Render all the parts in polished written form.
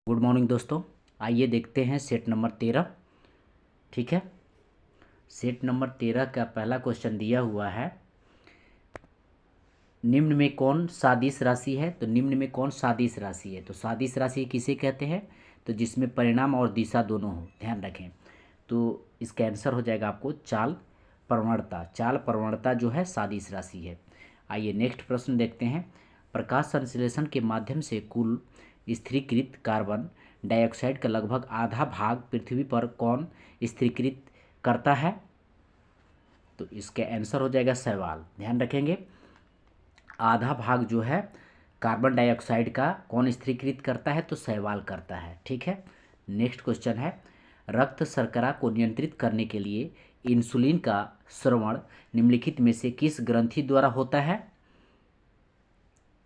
Good morning दोस्तों। आइए देखते हैं सेट नंबर 13। ठीक है, सेट नंबर 13 का पहला क्वेश्चन दिया हुआ है, निम्न में कौन सादिश राशि है। तो निम्न में कौन सादिश राशि है, तो सादिश राशि किसे कहते हैं, तो जिसमें परिणाम और दिशा दोनों हो, ध्यान रखें। तो इसका आंसर हो जाएगा आपको चाल प्रवणता। चाल प्रवणता जो है सादिश राशि है। आइए नेक्स्ट प्रश्न देखते हैं, प्रकाश संश्लेषण के माध्यम से कुल स्थिरीकृत कार्बन डाइऑक्साइड का लगभग आधा भाग पृथ्वी पर कौन स्थिरीकृत करता है। तो इसका आंसर हो जाएगा शैवाल। ध्यान रखेंगे, आधा भाग जो है कार्बन डाइऑक्साइड का कौन स्थिरीकृत करता है, तो शैवाल करता है। ठीक है, नेक्स्ट क्वेश्चन है, रक्त शर्करा को नियंत्रित करने के लिए इंसुलिन का स्रवण निम्नलिखित में से किस ग्रंथि द्वारा होता है।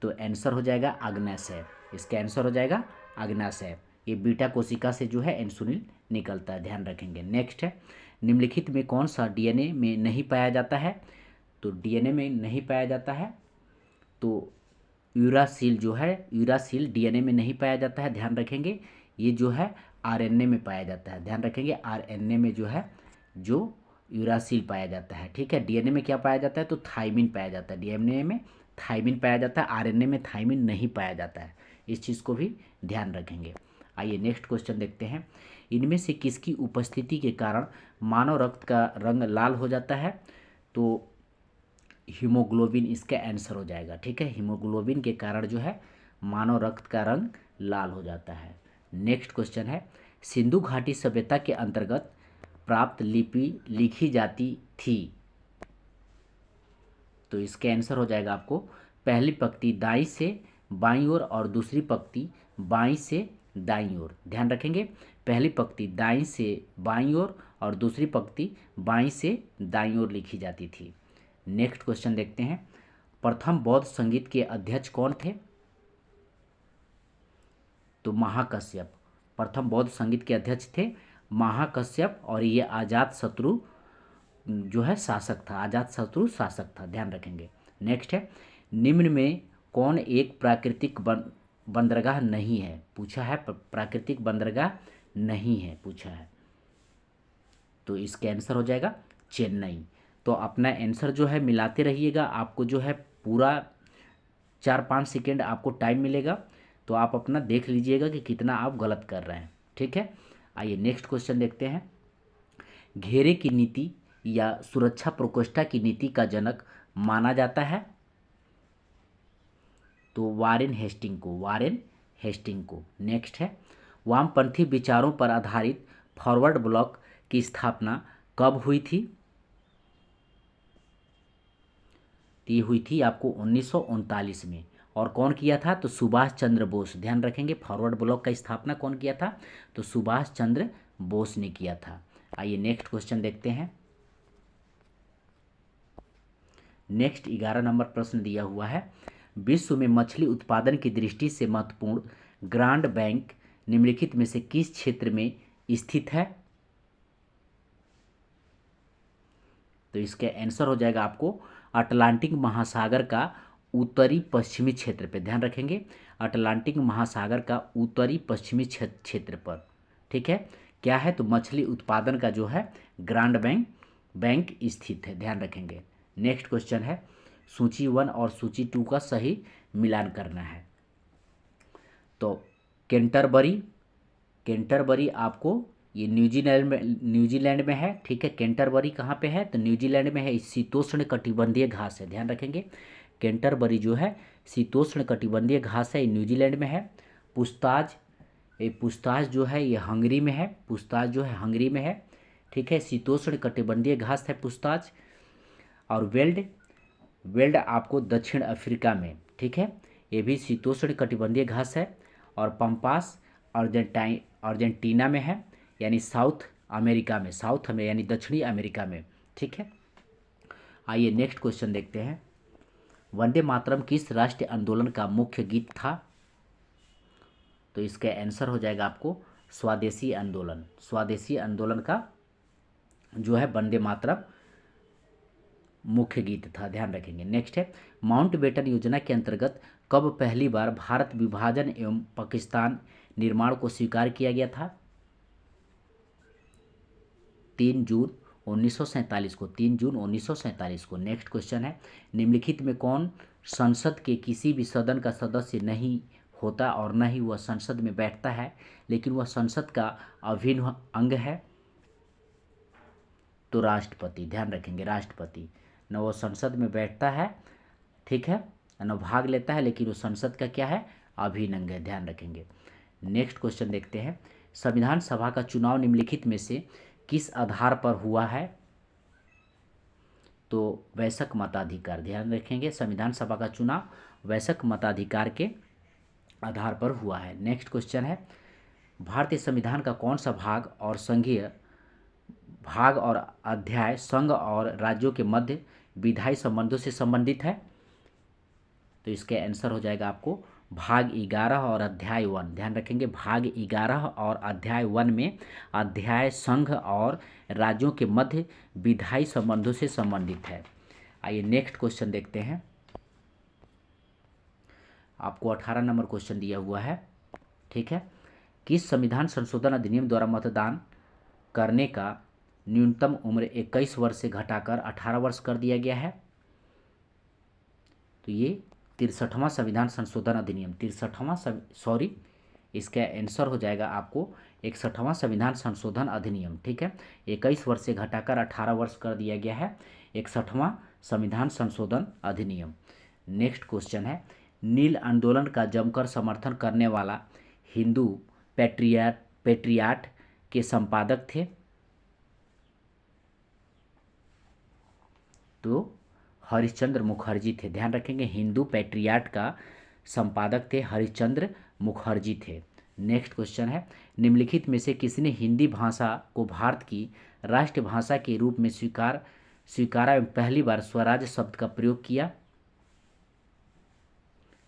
तो आंसर हो जाएगा अग्न्याशय। इसका आंसर हो जाएगा अग्न्याशय। ये बीटा कोशिका से जो है इंसुलिन निकलता है, ध्यान रखेंगे। नेक्स्ट है, निम्नलिखित में कौन सा डीएनए में नहीं पाया जाता है। तो डीएनए में नहीं पाया जाता है, तो यूरासिल जो है, यूरासिल डीएनए में नहीं पाया जाता है, ध्यान रखेंगे। ये जो है आरएनए में पाया जाता है, ध्यान रखेंगे। आरएनए में जो है जो यूरासिल पाया जाता है। ठीक है, डीएनए में क्या पाया जाता है, तो थाइमिन पाया जाता है। डीएनए में थाइमिन पाया जाता है, आरएनए में थाइमिन नहीं पाया जाता है। इस चीज़ को भी ध्यान रखेंगे। आइए नेक्स्ट क्वेश्चन देखते हैं, इनमें से किसकी उपस्थिति के कारण मानव रक्त का रंग लाल हो जाता है। तो हीमोग्लोबिन इसका आंसर हो जाएगा। ठीक है, हीमोग्लोबिन के कारण जो है मानव रक्त का रंग लाल हो जाता है। नेक्स्ट क्वेश्चन है, सिंधु घाटी सभ्यता के अंतर्गत प्राप्त लिपि लिखी जाती थी। तो इसका आंसर हो जाएगा आपको पहली पंक्ति दाईं से बाईं ओर और दूसरी पंक्ति बाईं से दाईं ओर। ध्यान रखेंगे, पहली पंक्ति दाईं से बाईं ओर और दूसरी पंक्ति बाईं से दाईं ओर लिखी जाती थी। नेक्स्ट क्वेश्चन देखते हैं, प्रथम बौद्ध संगीत के अध्यक्ष कौन थे। तो महाकश्यप। प्रथम बौद्ध संगीत के अध्यक्ष थे महाकश्यप, और ये अजात शत्रु जो है शासक था, अजात शत्रु शासक था, ध्यान रखेंगे। नेक्स्ट है, निम्न में कौन एक प्राकृतिक बंदरगाह नहीं है, पूछा है। प्राकृतिक बंदरगाह नहीं है पूछा है, तो इसका आंसर हो जाएगा चेन्नई। तो अपना आंसर जो है मिलाते रहिएगा, आपको जो है पूरा 4-5 सेकेंड आपको टाइम मिलेगा, तो आप अपना देख लीजिएगा कि कितना आप गलत कर रहे हैं। ठीक है, आइए नेक्स्ट क्वेश्चन देखते हैं, घेरे की नीति या सुरक्षा प्रकोष्ठा की नीति का जनक माना जाता है। तो वारेन हेस्टिंग को, वारेन हेस्टिंग को। नेक्स्ट है, वामपंथी विचारों पर आधारित फॉरवर्ड ब्लॉक की स्थापना कब हुई थी। ये हुई थी आपको 1939 में, और कौन किया था, तो सुभाष चंद्र बोस। ध्यान रखेंगे, फॉरवर्ड ब्लॉक का स्थापना कौन किया था, तो सुभाष चंद्र बोस ने किया था। आइए नेक्स्ट क्वेश्चन देखते हैं, नेक्स्ट 11 नंबर प्रश्न दिया हुआ है, विश्व में मछली उत्पादन की दृष्टि से महत्वपूर्ण ग्रांड बैंक निम्नलिखित में से किस क्षेत्र में स्थित है। तो इसका आंसर हो जाएगा आपको अटलांटिक महासागर का उत्तरी पश्चिमी क्षेत्र पे। ध्यान रखेंगे, अटलांटिक महासागर का उत्तरी पश्चिमी क्षेत्र पर। ठीक है, क्या है, तो मछली उत्पादन का जो है ग्रांड बैंक स्थित है, ध्यान रखेंगे। नेक्स्ट क्वेश्चन है, सूची 1 और सूची 2 का सही मिलान करना है। तो कैंटरबरी आपको ये न्यूजीलैंड में है। ठीक है, कैंटरबरी कहाँ पे है, तो न्यूजीलैंड में है। शीतोष्ण कटिबंधीय घास है, ध्यान रखेंगे। कैंटरबरी जो है शीतोष्ण कटिबंधीय घास है, ये न्यूजीलैंड में है। पुस्ताज जो है ये हंगरी में है, पुस्ताज जो है हंगरी में है। ठीक है, शीतोष्ण कटिबंधीय घास है पुस्ताज। और वेल्ड आपको दक्षिण अफ्रीका में। ठीक है, ये भी शीतोष्ण कटिबंधीय घास है। और पंपास अर्जेंटीना में है, यानी साउथ अमेरिका में, यानी दक्षिणी अमेरिका में। ठीक है, आइए नेक्स्ट क्वेश्चन देखते हैं, वंदे मातरम किस राष्ट्रीय आंदोलन का मुख्य गीत था। तो इसका आंसर हो जाएगा आपको स्वदेशी आंदोलन। स्वदेशी आंदोलन का जो है वंदे मातरम मुख्य गीत था, ध्यान रखेंगे। नेक्स्ट है, माउंटबेटन योजना के अंतर्गत कब पहली बार भारत विभाजन एवं पाकिस्तान निर्माण को स्वीकार किया गया था? 3 जून 1947 को, 3 जून 1947 को। नेक्स्ट क्वेश्चन है, निम्नलिखित में कौन संसद के किसी भी सदन का सदस्य नहीं होता और न ही वह संसद में बैठता है, लेकिन वह संसद का अभिन्न अंग है? तो राष्ट्रपति। ध्यान रखेंगे, राष्ट्रपति। न वो संसद में बैठता है, ठीक है, न भाग लेता है, लेकिन वो संसद का क्या है? अभिन्न अंग है। ध्यान रखेंगे। नेक्स्ट क्वेश्चन देखते हैं, संविधान सभा का चुनाव निम्नलिखित में से किस आधार पर हुआ है? तो वयस्क मताधिकार। ध्यान रखेंगे, संविधान सभा का चुनाव वयस्क मताधिकार के आधार पर हुआ है। नेक्स्ट क्वेश्चन है, भारतीय संविधान का कौन सा भाग और संघीय भाग और अध्याय संघ और राज्यों के मध्य विधायी संबंधों से संबंधित है? तो इसके आंसर हो जाएगा आपको भाग 11 और अध्याय 1। ध्यान रखेंगे, भाग 11 और अध्याय 1 में अध्याय संघ और राज्यों के मध्य विधायी संबंधों से संबंधित है। आइए नेक्स्ट क्वेश्चन देखते हैं। आपको 18 नंबर क्वेश्चन दिया हुआ है, ठीक है। किस संविधान संशोधन अधिनियम द्वारा मतदान करने का न्यूनतम उम्र 21 वर्ष से घटाकर 18 वर्ष कर दिया गया है? तो ये 63वां संविधान संशोधन अधिनियम, 63वां सॉरी, इसका आंसर हो जाएगा आपको 61वां संविधान संशोधन अधिनियम, ठीक है। 21 वर्ष से घटाकर 18 वर्ष कर दिया गया है 61वां संविधान संशोधन अधिनियम। नेक्स्ट क्वेश्चन है, नील आंदोलन का जमकर समर्थन करने वाला हिंदू पेट्रियाट के संपादक थे? तो हरिश्चंद्र मुखर्जी थे। ध्यान रखेंगे, हिंदू पेट्रियाट का संपादक थे हरिश्चंद्र मुखर्जी थे। नेक्स्ट क्वेश्चन है, निम्नलिखित में से किसने हिंदी भाषा को भारत की राष्ट्रभाषा के रूप में स्वीकारा एवं पहली बार स्वराज शब्द का प्रयोग किया?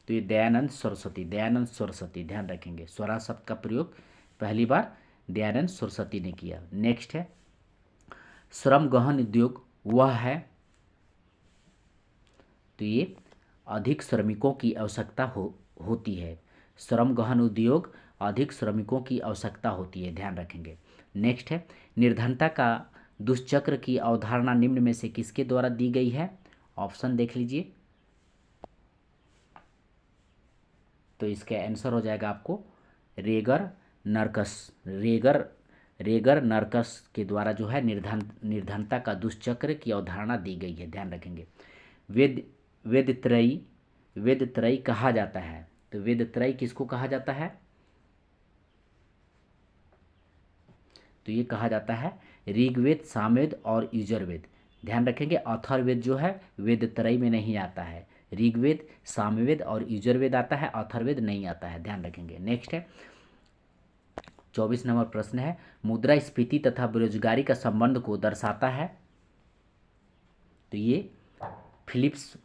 तो ये दयानंद सरस्वती, दयानंद सरस्वती। ध्यान रखेंगे, स्वराज शब्द का प्रयोग पहली बार दयानंद सरस्वती ने किया। नेक्स्ट है, श्रम गहन उद्योग वह है? तो ये अधिक श्रमिकों की आवश्यकता होती है। श्रम गहन उद्योग अधिक श्रमिकों की आवश्यकता होती है। ध्यान रखेंगे। नेक्स्ट है, निर्धनता का दुष्चक्र की अवधारणा निम्न में से किसके द्वारा दी गई है? ऑप्शन देख लीजिए। तो इसका आंसर हो जाएगा आपको रेगर नर्कस के द्वारा जो है निर्धनता का दुष्चक्र की अवधारणा दी गई है। ध्यान रखेंगे। वेदत्रयी कहा जाता है। तो वेदत्रयी किसको कहा जाता है? तो ये कहा जाता है ऋग्वेद, सामवेद और यजुर्वेद। ध्यान रखेंगे, अथर्ववेद जो है वेदत्रयी में नहीं आता है। ऋग्वेद, सामवेद और यजुर्वेद आता है, अथर्ववेद नहीं आता है। ध्यान रखेंगे। नेक्स्ट है 24 नंबर प्रश्न है, मुद्रास्फीति तथा बेरोजगारी का संबंध को दर्शाता है? तो ये फिलिप्स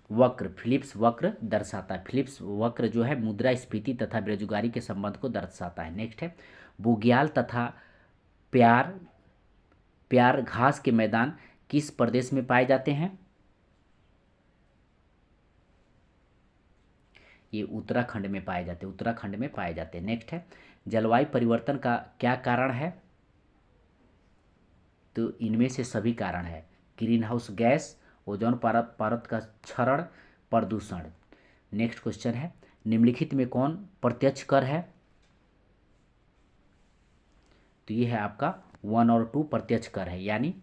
वक्र दर्शाता है। फिलिप्स वक्र जो है मुद्रास्फीति तथा बेरोजगारी के संबंध को दर्शाता है। नेक्स्ट है, बुग्याल तथा प्यार घास के मैदान किस प्रदेश में पाए जाते हैं? ये उत्तराखंड में पाए जाते हैं। नेक्स्ट है, जलवायु परिवर्तन का क्या कारण है? तो इनमें से सभी कारण है, ग्रीन हाउस गैस, ओजोन परत का क्षरण, प्रदूषण। नेक्स्ट क्वेश्चन है, निम्नलिखित में कौन प्रत्यक्ष कर है? तो ये है आपका 1 और 2 प्रत्यक्ष कर है, यानी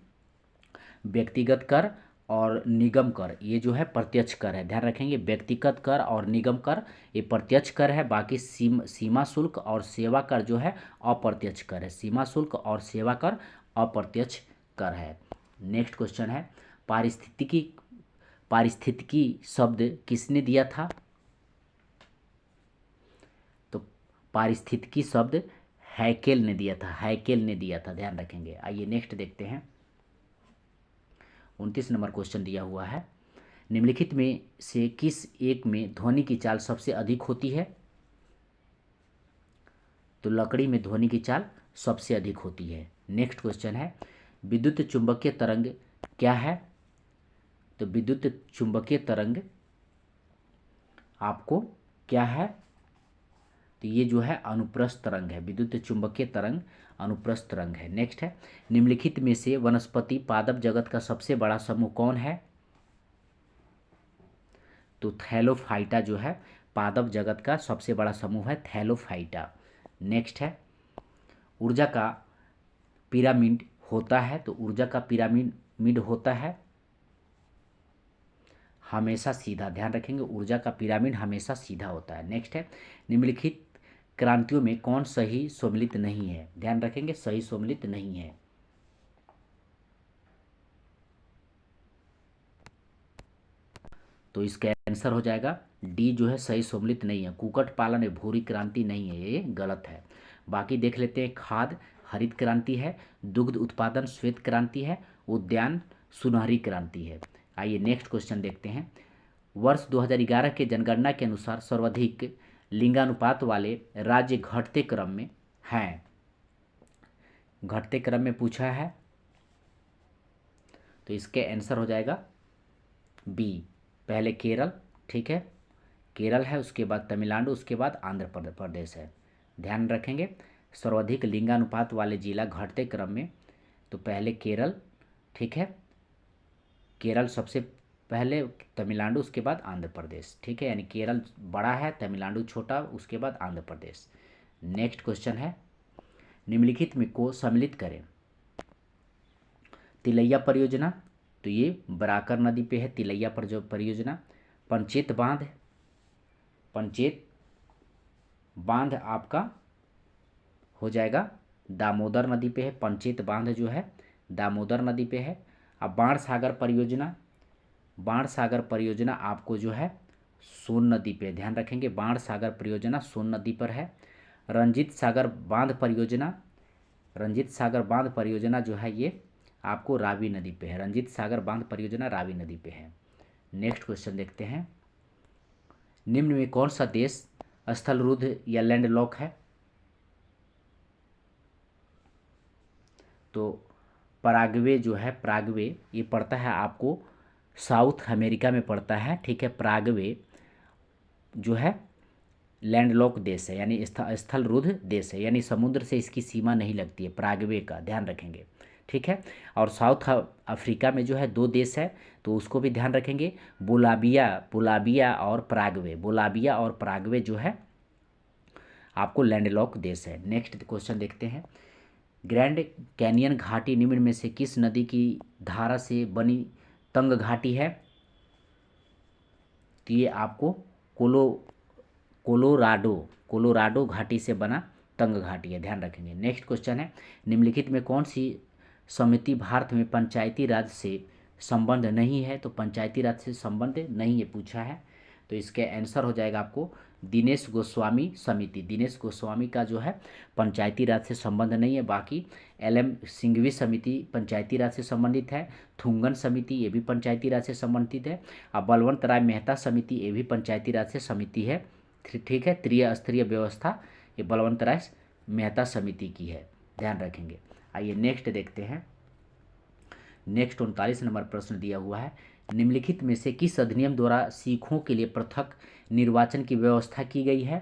व्यक्तिगत कर और निगम कर, ये जो है प्रत्यक्ष कर है। ध्यान रखेंगे, व्यक्तिगत कर और निगम कर ये प्रत्यक्ष कर है। बाकी सीमा शुल्क और सेवा कर जो है अप्रत्यक्ष कर है। सीमा शुल्क और सेवा कर अप्रत्यक्ष कर है। नेक्स्ट क्वेश्चन है, पारिस्थितिकी शब्द किसने दिया था? तो पारिस्थितिकी शब्द हैकेल ने दिया था। ध्यान रखेंगे। आइए नेक्स्ट देखते हैं, 29 नंबर क्वेश्चन दिया हुआ है, निम्नलिखित में से किस एक में ध्वनि की चाल सबसे अधिक होती है? तो लकड़ी में ध्वनि की चाल सबसे अधिक होती है। नेक्स्ट क्वेश्चन है, विद्युत चुंबकीय तरंग क्या है? तो विद्युत चुंबकीय तरंग आपको क्या है? तो ये जो है अनुप्रस्थ तरंग है, विद्युत चुंबकीय तरंग अनुप्रस्थ तरंग है। नेक्स्ट है, निम्नलिखित में से वनस्पति पादप जगत का सबसे बड़ा समूह कौन है? तो थैलोफाइटा जो है पादप जगत का सबसे बड़ा समूह है, थैलोफाइटा। नेक्स्ट है, ऊर्जा का पिरामिड होता है, तो ऊर्जा का पिरामिड होता है हमेशा सीधा, ध्यान रखेंगे, ऊर्जा का पिरामिड हमेशा सीधा होता है। नेक्स्ट है, निम्नलिखित क्रांतियों में कौन सही सम्मिलित नहीं है? ध्यान रखेंगे, सही सम्मिलित नहीं है। तो इसका आंसर हो जाएगा डी जो है सही सम्मिलित नहीं है। कुक्कुट पालन भूरी क्रांति नहीं है, ये गलत है। बाकी देख लेते हैं, खाद हरित क्रांति है, दुग्ध उत्पादन श्वेत क्रांति है, उद्यान सुनहरी क्रांति है। आइए नेक्स्ट क्वेश्चन देखते हैं। वर्ष 2011 के जनगणना के अनुसार सर्वाधिक लिंगानुपात वाले राज्य घटते क्रम में हैं। घटते क्रम में पूछा है, तो इसके आंसर हो जाएगा बी, पहले केरल, ठीक है, केरल है, उसके बाद तमिलनाडु, उसके बाद आंध्र प्रदेश है। ध्यान रखेंगे, सर्वाधिक लिंगानुपात वाले जिला घटते क्रम में, तो पहले केरल, ठीक है, केरल सबसे पहले, तमिलनाडु, उसके बाद आंध्र प्रदेश, ठीक है, यानी केरल बड़ा है, तमिलनाडु छोटा, उसके बाद आंध्र प्रदेश। नेक्स्ट क्वेश्चन है, निम्नलिखित में को सम्मिलित करें। तिलैया परियोजना, तो ये बराकर नदी पे है तिलैया परियोजना। पंचेत बांध, पंचेत बांध आपका हो जाएगा दामोदर नदी पे है, पंचेत बांध जो है दामोदर नदी पे है। अब बाण सागर परियोजना, बाण सागर परियोजना आपको जो है सोन नदी पे, ध्यान रखेंगे, बाण सागर परियोजना सोन नदी पर है। रंजीत सागर बांध परियोजना, रंजीत सागर बांध परियोजना जो है ये आपको रावी नदी पे है, रंजीत सागर बांध परियोजना रावी नदी पे है। नेक्स्ट क्वेश्चन देखते हैं, निम्न में कौन सा देश स्थलरुद्ध या लैंडलॉक है? तो पराग्वे जो है, पराग्वे ये पड़ता है आपको साउथ अमेरिका में पड़ता है, ठीक है। पराग्वे जो है लैंडलॉक देश है, यानी स्थलरुद्ध देश है, यानी समुद्र से इसकी सीमा नहीं लगती है, पराग्वे का ध्यान रखेंगे, ठीक है। और साउथ अफ्रीका में जो है दो देश है, तो उसको भी ध्यान रखेंगे, बोलाबिया और पराग्वे, बोलाबिया और पराग्वे जो है आपको लैंडलॉक देश है। नेक्स्ट क्वेश्चन देखते हैं, ग्रैंड कैनियन घाटी निम्न में से किस नदी की धारा से बनी तंग घाटी है? तो ये आपको कोलोराडो घाटी से बना तंग घाटी है, ध्यान रखेंगे। नेक्स्ट क्वेश्चन है, निम्नलिखित में कौन सी समिति भारत में पंचायती राज से संबंध नहीं है? तो पंचायती राज से संबंध नहीं है पूछा है, तो इसके आंसर हो जाएगा आपको दिनेश गोस्वामी समिति। दिनेश गोस्वामी का जो है पंचायती राज से संबंध नहीं है। बाकी एल.एम. सिंघवी समिति पंचायती राज से संबंधित है, थुंगन समिति ये भी पंचायती राज से संबंधित है, और बलवंत राय मेहता समिति ये भी पंचायती राज से समिति है, ठीक है। त्रिस्तरीय व्यवस्था ये बलवंत राय मेहता समिति की है, ध्यान रखेंगे। आइए नेक्स्ट देखते हैं, नेक्स्ट 39 नंबर प्रश्न दिया हुआ है, निम्नलिखित में से किस अधिनियम द्वारा सिखों के लिए पृथक निर्वाचन की व्यवस्था की गई है?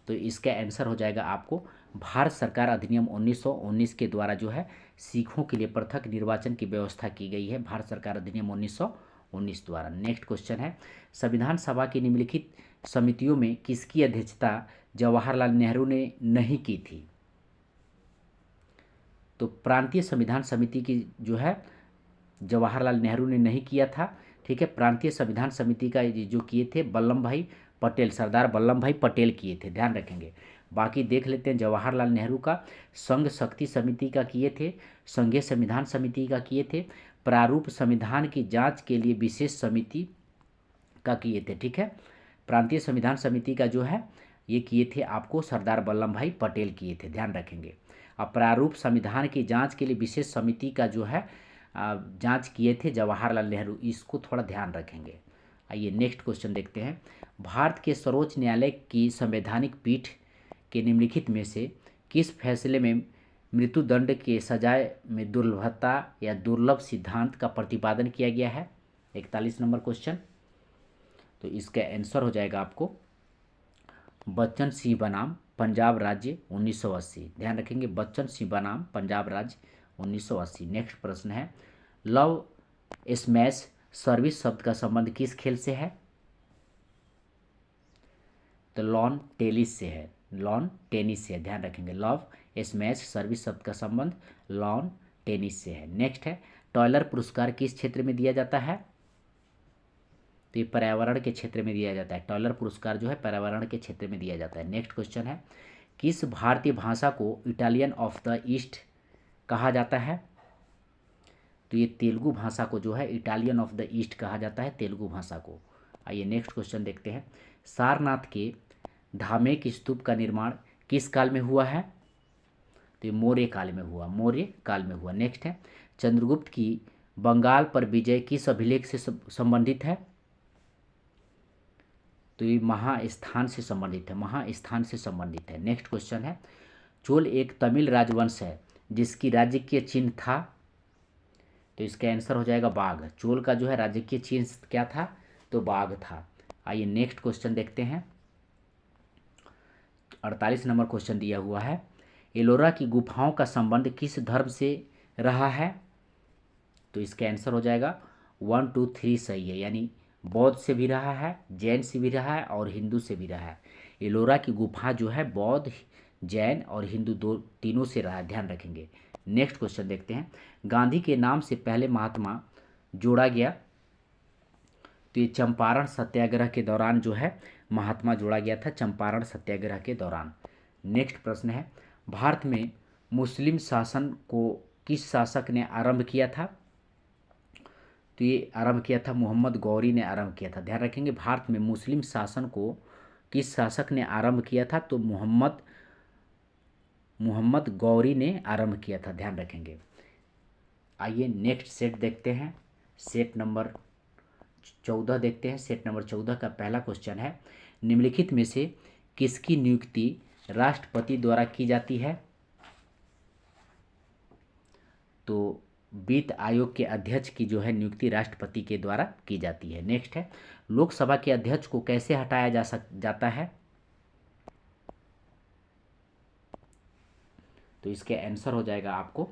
तो इसका आंसर हो जाएगा आपको भारत सरकार अधिनियम 1919 के द्वारा जो है सिखों के लिए पृथक निर्वाचन की व्यवस्था की गई है, भारत सरकार अधिनियम 1919 द्वारा। नेक्स्ट क्वेश्चन है, संविधान सभा की निम्नलिखित समितियों में किसकी अध्यक्षता जवाहरलाल नेहरू ने नहीं की थी? तो प्रांतीय संविधान समिति की जो है जवाहरलाल नेहरू ने नहीं किया था, ठीक है। प्रांतीय संविधान समिति का जो किए थे वल्लभ भाई पटेल, सरदार वल्लभ भाई पटेल किए थे, ध्यान रखेंगे। बाकी देख लेते हैं, जवाहरलाल नेहरू का संघ शक्ति समिति का किए थे, संघीय संविधान समिति का किए थे, प्रारूप संविधान की जांच के लिए विशेष समिति का किए थे, ठीक है। प्रांतीय संविधान समिति का जो है ये किए थे आपको सरदार वल्लभ भाई पटेल किए थे, ध्यान रखेंगे। अब प्रारूप संविधान की जांच के लिए विशेष समिति का जो है जांच किए थे जवाहरलाल नेहरू, इसको थोड़ा ध्यान रखेंगे। आइए नेक्स्ट क्वेश्चन देखते हैं, भारत के सर्वोच्च न्यायालय की संवैधानिक पीठ के निम्नलिखित में से किस फैसले में मृत्युदंड के सजाए में दुर्लभता या दुर्लभ सिद्धांत का प्रतिपादन किया गया है? 41 नंबर क्वेश्चन, तो इसका आंसर हो जाएगा आपको बच्चन सिंह बनाम पंजाब राज्य 1980, ध्यान रखेंगे, बच्चन सिंह बनाम पंजाब राज्य 1980। नेक्स्ट प्रश्न है, लव स्मैश सर्विस शब्द का संबंध किस खेल से है? तो लॉन टेनिस से है, लॉन टेनिस से है, ध्यान रखेंगे। लव स्मैश सर्विस शब्द का संबंध लॉन टेनिस से है। नेक्स्ट है, टॉयलर पुरस्कार किस क्षेत्र में दिया जाता है? तो ये पर्यावरण के क्षेत्र में दिया जाता है। टॉयलर पुरस्कार जो है पर्यावरण के क्षेत्र में दिया जाता है। नेक्स्ट क्वेश्चन है, किस भारतीय भाषा को इटालियन ऑफ द ईस्ट कहा जाता है? तो ये तेलुगु भाषा को जो है इटालियन ऑफ द ईस्ट कहा जाता है, तेलुगु भाषा को। आइए नेक्स्ट क्वेश्चन देखते हैं, सारनाथ के धामेक स्तूप का निर्माण किस काल में हुआ है? तो ये मौर्य काल में हुआ, मौर्य काल में हुआ। नेक्स्ट है, चंद्रगुप्त की बंगाल पर विजय किस अभिलेख से संबंधित है? तो ये महास्थान से संबंधित है, महास्थान से संबंधित है। नेक्स्ट क्वेश्चन है, चोल एक तमिल राजवंश है जिसकी राजकीय चिन्ह था? तो इसका आंसर हो जाएगा बाघ। चोल का जो है राजकीय चिन्ह क्या था? तो बाघ था। आइए नेक्स्ट क्वेश्चन देखते हैं, 48 नंबर क्वेश्चन दिया हुआ है, एलोरा की गुफाओं का संबंध किस धर्म से रहा है? तो इसका आंसर हो जाएगा 1 2 3 सही है, यानी बौद्ध से भी रहा है, जैन से भी रहा है और हिंदू से भी रहा है। एलोरा की गुफा जो है बौद्ध, जैन और हिंदू तीनों से रहा है, ध्यान रखेंगे। नेक्स्ट क्वेश्चन देखते हैं, गांधी के नाम से पहले महात्मा जोड़ा गया? तो ये चंपारण सत्याग्रह के दौरान जो है महात्मा जोड़ा गया था, चंपारण सत्याग्रह के दौरान। नेक्स्ट प्रश्न है, भारत में मुस्लिम शासन को किस शासक ने आरंभ किया था? तो ये आरंभ किया था मोहम्मद गौरी ने आरंभ किया था, ध्यान रखेंगे। भारत में मुस्लिम शासन को किस शासक ने आरंभ किया था? तो मोहम्मद गौरी ने आरंभ किया था, ध्यान रखेंगे। आइए नेक्स्ट सेट देखते हैं, सेट नंबर 14 देखते हैं। सेट नंबर 14 का पहला क्वेश्चन है, निम्नलिखित में से किसकी नियुक्ति राष्ट्रपति द्वारा की जाती है? तो वित्त आयोग के अध्यक्ष की जो है नियुक्ति राष्ट्रपति के द्वारा की जाती है। नेक्स्ट है, लोकसभा के अध्यक्ष को कैसे हटाया जाता है? तो इसके आंसर हो जाएगा आपको,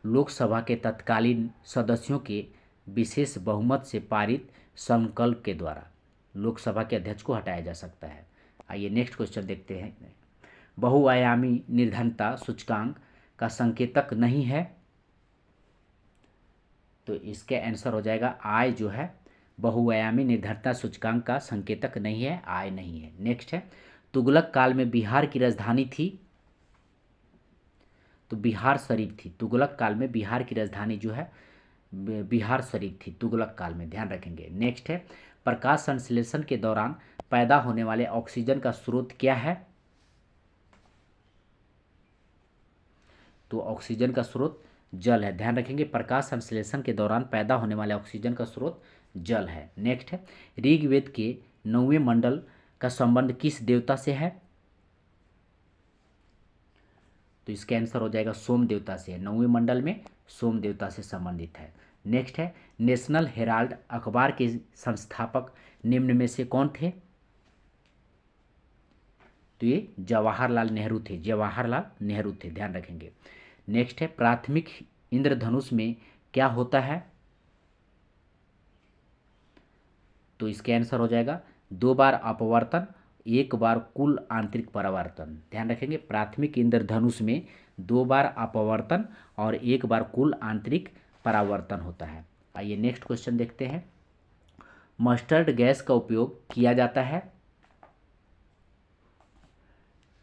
लोकसभा के तत्कालीन सदस्यों के विशेष बहुमत से पारित संकल्प के द्वारा लोकसभा के अध्यक्ष को हटाया जा सकता है। आइए नेक्स्ट क्वेश्चन देखते हैं, बहुआयामी निर्धनता सूचकांक का संकेतक नहीं है? तो इसके आंसर हो जाएगा आय जो है बहुआयामी निर्धनता सूचकांक का संकेतक नहीं है, आय नहीं है। नेक्स्ट है, तुगलक काल में बिहार की राजधानी थी? तो बिहार शरीफ थी, तुगलक काल में बिहार की राजधानी जो है बिहार शरीफ थी तुगलक काल में, ध्यान रखेंगे। नेक्स्ट है, प्रकाश संश्लेषण के दौरान पैदा होने वाले ऑक्सीजन का स्रोत क्या है? तो ऑक्सीजन का स्रोत जल है, ध्यान रखेंगे। प्रकाश संश्लेषण के दौरान पैदा होने वाले ऑक्सीजन का स्रोत जल है। नेक्स्ट है, ऋग्वेद के 9वें मंडल का संबंध किस देवता से है? तो इसका आंसर हो जाएगा सोम देवता से, 9वें मंडल में सोम देवता से संबंधित है। नेक्स्ट है, नेशनल हेराल्ड अखबार के संस्थापक निम्न में से कौन थे? तो ये जवाहरलाल नेहरू थे, जवाहरलाल नेहरू थे, ध्यान रखेंगे। नेक्स्ट है, प्राथमिक इंद्रधनुष में क्या होता है? तो इसका आंसर हो जाएगा 2 बार अपवर्तन, 1 बार कुल आंतरिक परावर्तन, ध्यान रखेंगे। प्राथमिक इंद्रधनुष में 2 बार अपवर्तन और 1 बार कुल आंतरिक परावर्तन होता है। आइए नेक्स्ट क्वेश्चन देखते हैं, मस्टर्ड गैस का उपयोग किया जाता है?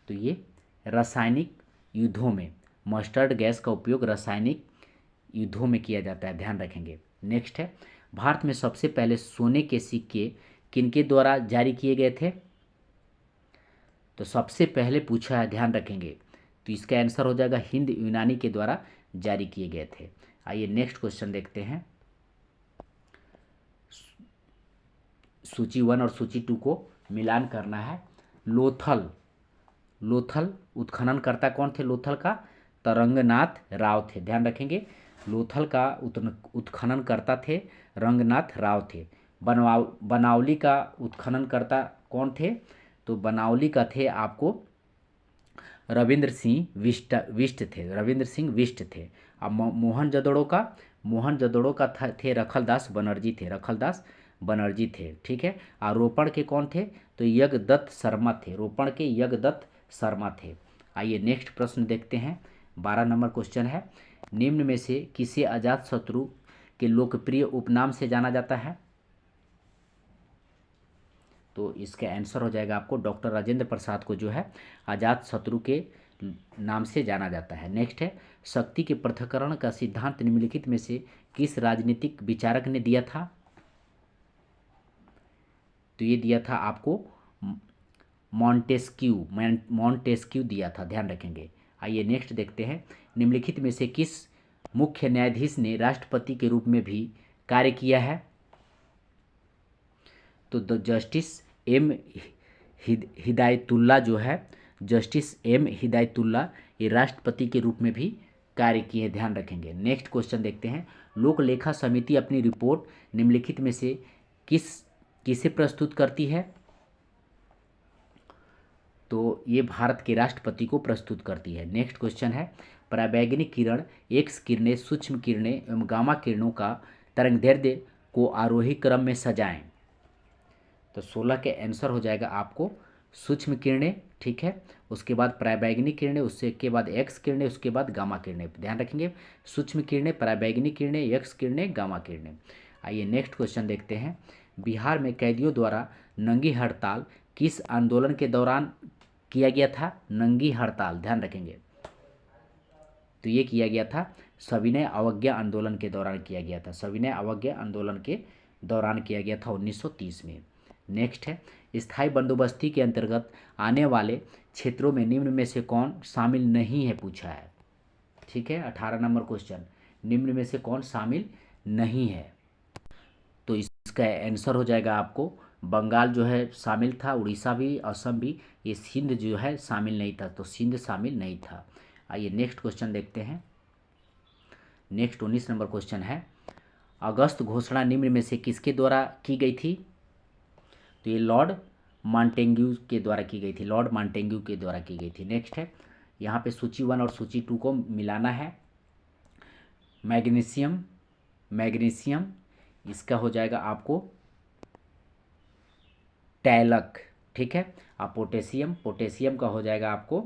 तो ये रासायनिक युद्धों में मस्टर्ड गैस का उपयोग रासायनिक युद्धों में किया जाता है, ध्यान रखेंगे। नेक्स्ट है, भारत में सबसे पहले सोने के सिक्के किनके द्वारा जारी किए गए थे? तो सबसे पहले पूछा है, ध्यान रखेंगे। तो इसका आंसर हो जाएगा हिंद यूनानी के द्वारा जारी किए गए थे। आइए नेक्स्ट क्वेश्चन देखते हैं, सूची 1 और सूची 2 को मिलान करना है। लोथल उत्खननकर्ता कौन थे? लोथल का तरंगनाथ राव थे, ध्यान रखेंगे। लोथल का उत्खननकर्ता थे रंगनाथ राव थे। बनावली का उत्खननकर्ता कौन थे? तो बनावली का थे आपको रविंद्र सिंह विष्ट थे, रविंद्र सिंह विष्ट थे। अब मोहनजोदड़ो का थे रखलदास बनर्जी थे, रखलदास बनर्जी थे, ठीक है। रोपण के कौन थे, तो यज्ञदत्त शर्मा थे, रोपण के यज्ञदत्त शर्मा थे। आइए नेक्स्ट प्रश्न देखते हैं। 12 नंबर क्वेश्चन है, निम्न में से किसे अजातशत्रु के लोकप्रिय उपनाम से जाना जाता है, तो इसका आंसर हो जाएगा आपको डॉक्टर राजेंद्र प्रसाद को जो है अजातशत्रु के नाम से जाना जाता है। नेक्स्ट है, शक्ति के पृथक्करण का सिद्धांत निम्नलिखित में से किस राजनीतिक विचारक ने दिया था, तो ये दिया था आपको मॉन्टेस्क्यू दिया था, ध्यान रखेंगे। आइए नेक्स्ट देखते हैं, निम्नलिखित में से किस मुख्य न्यायाधीश ने राष्ट्रपति के रूप में भी कार्य किया है, तो द जस्टिस एम हिदायतुल्ला जो है, जस्टिस एम हिदायतुल्ला ये राष्ट्रपति के रूप में भी कार्य किए, ध्यान रखेंगे। नेक्स्ट क्वेश्चन देखते हैं, लोक लेखा समिति अपनी रिपोर्ट निम्नलिखित में से किसे प्रस्तुत करती है, तो ये भारत के राष्ट्रपति को प्रस्तुत करती है। नेक्स्ट क्वेश्चन है, पराबैंगनी किरण, एक्स किरणें, सूक्ष्म किरणें एवं गामा किरणों का तरंगदैर्ध्य को आरोही क्रम में सजाएं, तो 16 के आंसर हो जाएगा आपको सूक्ष्म किरणें, ठीक है, उसके बाद पराबैंगनी किरणें, उससे के बाद एक्स किरणें, उसके बाद गामा किरणें, ध्यान रखेंगे सूक्ष्म किरणें, पराबैंगनी किरणें, एक्स किरणें, गामा किरणें। आइए नेक्स्ट क्वेश्चन देखते हैं, बिहार में कैदियों द्वारा नंगी हड़ताल किस आंदोलन के दौरान किया गया था, नंगी हड़ताल, ध्यान रखेंगे, तो ये किया गया था सविनय अवज्ञा आंदोलन के दौरान किया गया था, सविनय अवज्ञा आंदोलन के दौरान किया गया था 1930 में। नेक्स्ट है, स्थायी बंदोबस्ती के अंतर्गत आने वाले क्षेत्रों में निम्न में से कौन शामिल नहीं है, पूछा है, ठीक है। 18 नंबर क्वेश्चन, निम्न में से कौन शामिल नहीं है, तो इसका आंसर हो जाएगा आपको बंगाल जो है शामिल था, उड़ीसा भी, असम भी, ये सिंध जो है शामिल नहीं था, तो सिंध शामिल नहीं था। आइए नेक्स्ट क्वेश्चन देखते हैं। नेक्स्ट 19 नंबर क्वेश्चन है, अगस्त घोषणा निम्न में से किसके द्वारा की गई थी, तो ये लॉर्ड मॉन्टेग्यू के द्वारा की गई थी, लॉर्ड मॉन्टेग्यू के द्वारा की गई थी। नेक्स्ट है, यहाँ पे सूची 1 और सूची 2 को मिलाना है। मैग्नीशियम, मैग्नीशियम इसका हो जाएगा आपको टैलक, ठीक है। अब पोटेशियम, पोटेशियम का हो जाएगा आपको,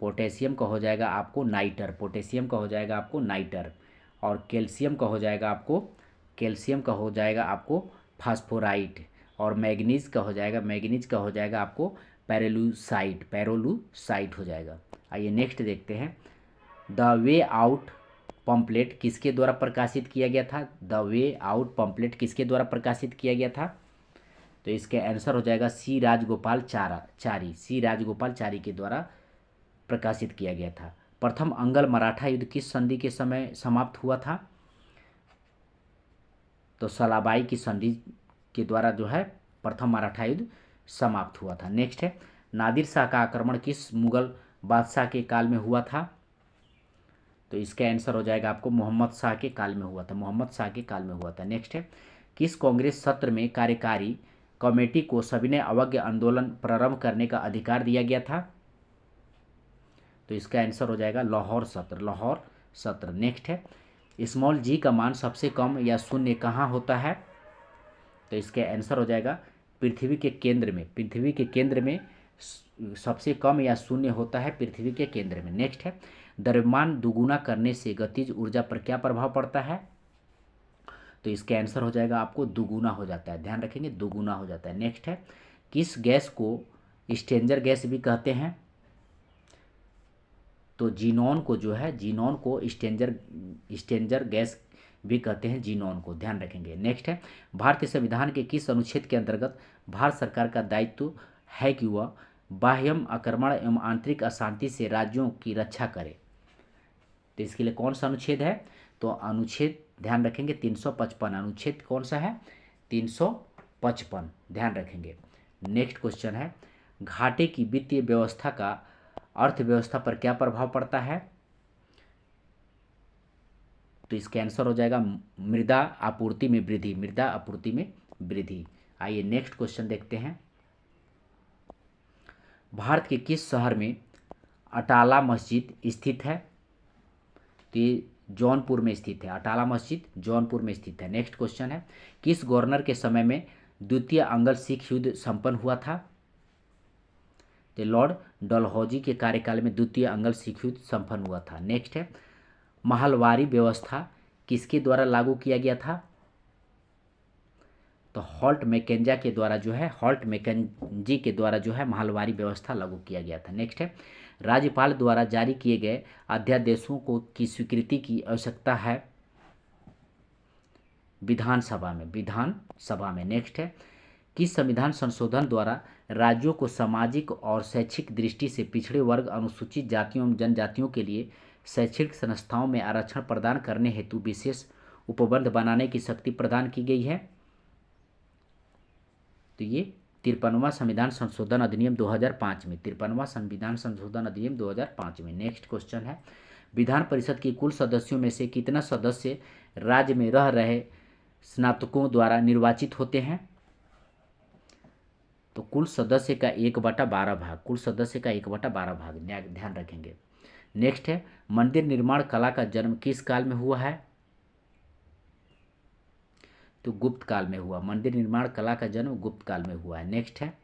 पोटेशियम का हो जाएगा आपको नाइटर, पोटेशियम का हो जाएगा आपको नाइटर, और कैल्शियम का हो जाएगा आपको, कैल्शियम का हो जाएगा आपको फास्फोराइट, और मैग्नीज का हो जाएगा, मैग्नीज का हो जाएगा आपको पैरेलूसाइट, पैरोलूसाइट हो जाएगा। आइए नेक्स्ट देखते हैं, द वे आउट पम्पलेट किसके द्वारा प्रकाशित किया गया था, द वे आउट पम्पलेट किसके द्वारा प्रकाशित किया गया था, तो इसके आंसर हो जाएगा सी राजगोपाल चारी, सी राजगोपाल चारी के द्वारा प्रकाशित किया गया था। प्रथम अंगल मराठा युद्ध किस संधि के समय समाप्त हुआ था, तो सलाबाई की संधि के द्वारा जो है प्रथम मराठा युद्ध समाप्त हुआ था। नेक्स्ट है, नादिर शाह का आक्रमण किस मुगल बादशाह के काल में हुआ था, तो इसका आंसर हो जाएगा आपको मोहम्मद शाह के काल में हुआ था, मोहम्मद शाह के काल में हुआ था। नेक्स्ट है, किस कांग्रेस सत्र में कार्यकारी कमेटी को सविनय अवज्ञा आंदोलन प्रारंभ करने का अधिकार दिया गया था, तो इसका आंसर हो जाएगा लाहौर सत्र, लाहौर सत्र। नेक्स्ट है, स्मॉल जी का मान सबसे कम या शून्य कहाँ होता है, तो इसका आंसर हो जाएगा पृथ्वी के केंद्र में, पृथ्वी के केंद्र में सबसे कम या शून्य होता है पृथ्वी के केंद्र में। नेक्स्ट है, द्रव्यमान दुगुना करने से गतिज ऊर्जा पर क्या प्रभाव पड़ता है, तो इसका आंसर हो जाएगा आपको दुगुना हो जाता है, ध्यान रखेंगे दुगुना हो जाता है। नेक्स्ट है, किस गैस को स्ट्रेंजर गैस भी कहते हैं, तो जीनॉन को जो है, जीनॉन को स्ट्रेंजर गैस भी कहते हैं, जीनॉन को, ध्यान रखेंगे। नेक्स्ट है, भारतीय संविधान के किस अनुच्छेद के अंतर्गत भारत सरकार का दायित्व है कि वह बाह्य आक्रमण एवं आंतरिक अशांति से राज्यों की रक्षा करे, तो इसके लिए कौन सा अनुच्छेद है, तो अनुच्छेद ध्यान रखेंगे 355, अनुच्छेद कौन सा है 355, ध्यान रखेंगे। नेक्स्ट क्वेश्चन है, घाटे की वित्तीय व्यवस्था का अर्थव्यवस्था पर क्या प्रभाव पड़ता है, तो इसका आंसर हो जाएगा मृदा आपूर्ति में वृद्धि, मृदा आपूर्ति में वृद्धि। आइए नेक्स्ट क्वेश्चन देखते हैं, भारत के किस शहर में अटाला मस्जिद स्थित है? तो ये जौनपुर में स्थित है। अटाला मस्जिद जौनपुर में स्थित है। नेक्स्ट क्वेश्चन है, किस गवर्नर के समय में द्वितीय अंग्ल सिख युद्ध संपन्न हुआ था? तो लॉर्ड डलहौजी के कार्यकाल में द्वितीय अंग्ल सिख युद्ध संपन्न हुआ था। नेक्स्ट है, महलवारी व्यवस्था किसके द्वारा लागू किया गया था? तो हॉल्ट मैकेंजा के द्वारा जो है, हॉल्ट मैकेंजी के द्वारा जो है महलवारी व्यवस्था लागू किया गया था। नेक्स्ट है, राज्यपाल द्वारा जारी किए गए अध्यादेशों को की स्वीकृति की आवश्यकता है विधानसभा में, विधानसभा में। नेक्स्ट है, किस संविधान संशोधन द्वारा राज्यों को सामाजिक और शैक्षिक दृष्टि से पिछड़े वर्ग, अनुसूचित जातियों एवं जनजातियों के लिए शैक्षणिक संस्थाओं में आरक्षण प्रदान करने हेतु विशेष उपबंध बनाने की शक्ति प्रदान की गई है? तो ये 53वां संविधान संशोधन अधिनियम 2005 में, 53वां संविधान संशोधन अधिनियम 2005 में। नेक्स्ट क्वेश्चन है, विधान परिषद के कुल सदस्यों में से कितना सदस्य राज्य में रह रहे स्नातकों द्वारा निर्वाचित होते हैं? तो कुल सदस्य का 1/12 भाग, कुल सदस्य का 1/12 भाग ध्यान रखेंगे। नेक्स्ट है, मंदिर निर्माण कला का जन्म किस काल में हुआ है? तो गुप्त काल में हुआ। मंदिर निर्माण कला का जन्म गुप्त काल में हुआ है। नेक्स्ट है,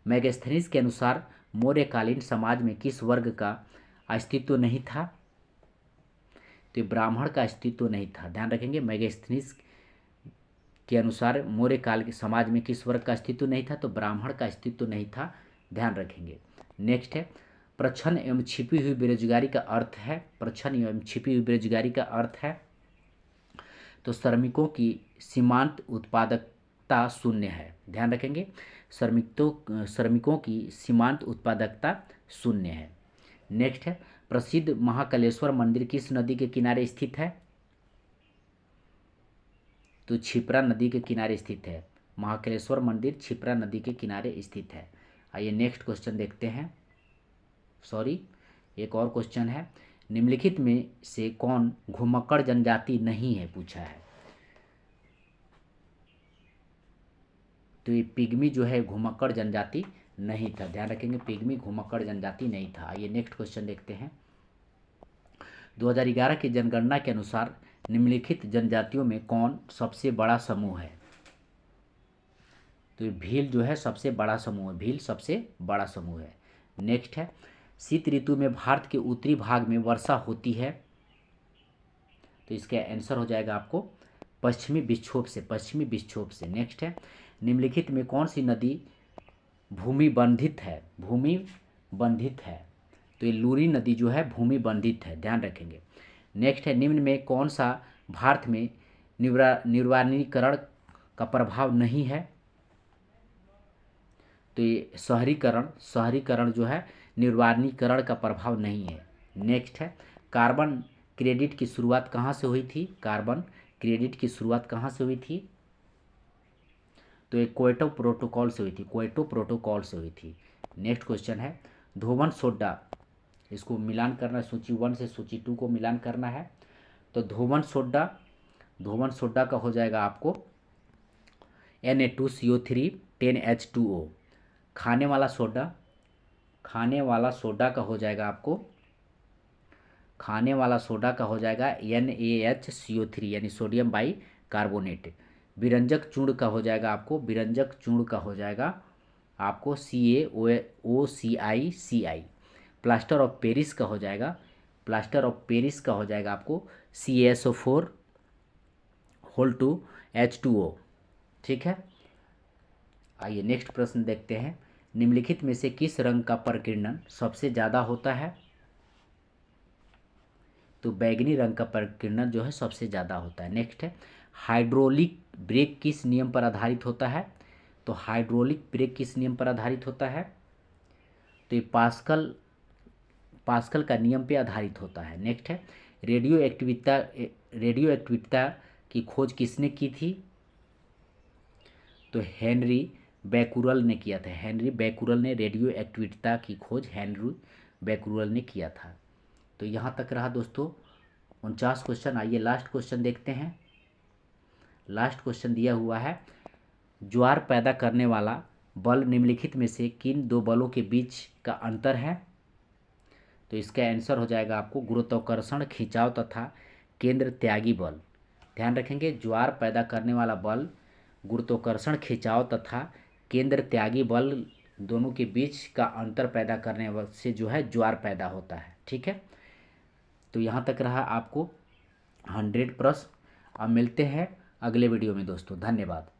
मैगस्थनीज के अनुसार मौर्यकालीन समाज में किस वर्ग का अस्तित्व नहीं था? तो ब्राह्मण का अस्तित्व नहीं था। ध्यान रखेंगे, मैगस्थनीज के अनुसार मौर्य काल के समाज में किस वर्ग का अस्तित्व नहीं था? तो ब्राह्मण का अस्तित्व नहीं था। ध्यान रखेंगे। नेक्स्ट है, प्रच्छन्न एवं छिपी हुई बेरोजगारी का अर्थ है, प्रच्छन्न एवं छिपी हुई बेरोजगारी का अर्थ है तो श्रमिकों की सीमांत उत्पादकता शून्य है। ध्यान रखेंगे, श्रमिकों की सीमांत उत्पादकता शून्य है। नेक्स्ट है, प्रसिद्ध महाकालेश्वर मंदिर किस नदी के किनारे स्थित है? तो क्षिप्रा नदी के किनारे स्थित है। महाकालेश्वर मंदिर क्षिप्रा नदी के किनारे स्थित है। आइए नेक्स्ट क्वेश्चन देखते हैं। एक और क्वेश्चन है, निम्नलिखित में से कौन घुमक्कड़ जनजाति नहीं है, पूछा है। तो ये पिग्मी जो है घुमक्कड़ जनजाति नहीं था। ध्यान रखेंगे, पिग्मी घुमक्कड़ जनजाति नहीं था। आइए नेक्स्ट क्वेश्चन देखते हैं। 2011 की जनगणना के अनुसार निम्नलिखित जनजातियों में कौन सबसे बड़ा समूह है? तो भील जो है सबसे बड़ा समूह है, भील सबसे बड़ा समूह है। नेक्स्ट है, शीत ऋतु में भारत के उत्तरी भाग में वर्षा होती है तो इसका आंसर हो जाएगा आपको पश्चिमी विक्षोभ से, पश्चिमी विक्षोभ से। नेक्स्ट है, निम्नलिखित में कौन सी नदी भूमि बंधित है, भूमि बंधित है? तो ये लूरी नदी जो है भूमि बंधित है। ध्यान रखेंगे। नेक्स्ट है, निम्न में कौन सा भारत में निर्वाणीकरण का प्रभाव नहीं है? तो ये शहरीकरण जो है निर्वाणीकरण का प्रभाव नहीं है। नेक्स्ट है, कार्बन क्रेडिट की शुरुआत कहाँ से हुई थी? कार्बन क्रेडिट की शुरुआत कहाँ से हुई थी? तो ये क्योटो प्रोटोकॉल से हुई थी, क्योटो प्रोटोकॉल से हुई थी। नेक्स्ट क्वेश्चन है, धोवन सोडा, इसको मिलान करना, सूची 1 से सूची 2 को मिलान करना है। तो धोवन सोडा का हो जाएगा आपको Na2CO3 10H2O। खाने वाला सोडा का हो जाएगा आपको, NaHCO3 यानी सोडियम बाई कार्बोनेट। विरंजक चूर्ण का हो जाएगा आपको CaOCI। प्लास्टर ऑफ पेरिस का हो जाएगा आपको CaSO4 होल टू H2O। ठीक है। आइए नेक्स्ट प्रश्न देखते हैं, निम्नलिखित में से किस रंग का प्रकीर्णन सबसे ज़्यादा होता है? तो बैगनी रंग का प्रकीर्णन जो है सबसे ज़्यादा होता है। नेक्स्ट है, हाइड्रोलिक ब्रेक किस नियम पर आधारित होता है? तो हाइड्रोलिक ब्रेक किस नियम पर आधारित होता है? तो ये पास्कल का नियम पे आधारित होता है। नेक्स्ट है, रेडियो एक्टिविटी की खोज किसने की थी? तो हेनरी बैकुरल ने किया था। रेडियो एक्टिविटी की खोज हेनरी बैकुरल ने किया था। तो यहाँ तक रहा दोस्तों 49 क्वेश्चन। आइए लास्ट क्वेश्चन देखते हैं। लास्ट क्वेश्चन दिया हुआ है, ज्वार पैदा करने वाला बल निम्नलिखित में से किन दो बलों के बीच का अंतर है? तो इसका आंसर हो जाएगा आपको गुरुत्वाकर्षण खिंचाव तथा केंद्र त्यागी बल। ध्यान रखेंगे, ज्वार पैदा करने वाला बल गुरुत्वाकर्षण खिंचाव तथा केंद्र त्यागी बल दोनों के बीच का अंतर पैदा करने से जो है ज्वार पैदा होता है। ठीक है, तो यहाँ तक रहा आपको 100 प्रश्न। अब मिलते हैं अगले वीडियो में दोस्तों, धन्यवाद।